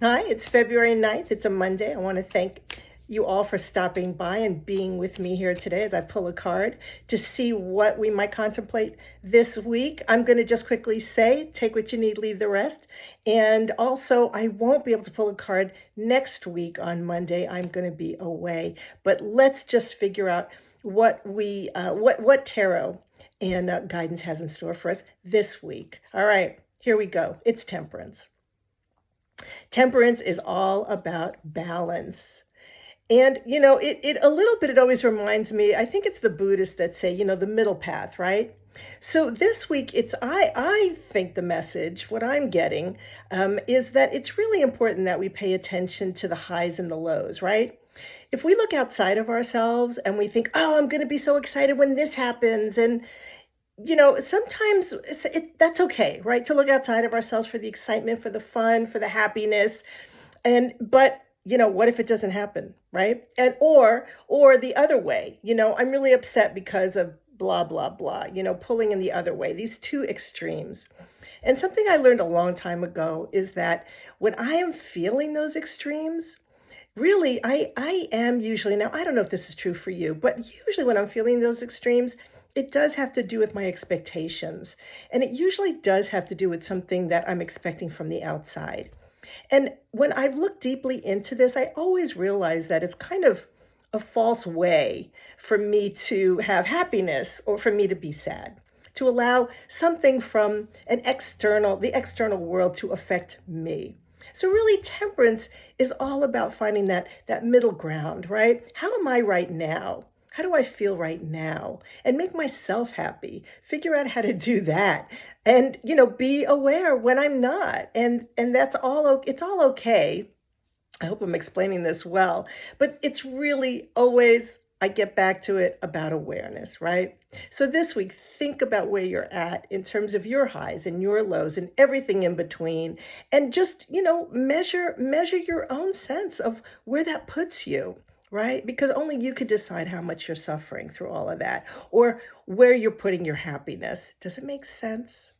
Hi, it's February 9th. It's a Monday. I want to thank you all for stopping by and being with me here today as I pull a card to see what we might contemplate this week. I'm going to just quickly say, take what you need, leave the rest. And also, I won't be able to pull a card next week on Monday. I'm going to be away. But let's just figure out what tarot and guidance has in store for us this week. All right, here we go. It's Temperance. Temperance is all about balance. And, it a little bit, it always reminds me, I think it's the Buddhists that say, the middle path, right? So this week, I think the message, what I'm getting, is that it's really important that we pay attention to the highs and the lows, right? If we look outside of ourselves and we think, oh, I'm going to be so excited when this happens, and sometimes that's okay, right? To look outside of ourselves for the excitement, for the fun, for the happiness. But what if it doesn't happen, right? And or the other way, I'm really upset because of blah, blah, blah, pulling in the other way, these two extremes. And something I learned a long time ago is that when I am feeling those extremes, really, I am usually, now I don't know if this is true for you, but usually when I'm feeling those extremes, it does have to do with my expectations. And it usually does have to do with something that I'm expecting from the outside. And when I've looked deeply into this, I always realize that it's kind of a false way for me to have happiness or for me to be sad, to allow something from the external world to affect me. So really temperance is all about finding that middle ground, right? How am I right now? How do I feel right now? And make myself happy. Figure out how to do that. And be aware when I'm not. And that's it's all okay. I hope I'm explaining this well, but it's really always, I get back to it, about awareness, right? So this week, think about where you're at in terms of your highs and your lows and everything in between. And just, measure your own sense of where that puts you, right? Because only you could decide how much you're suffering through all of that or where you're putting your happiness. Does it make sense?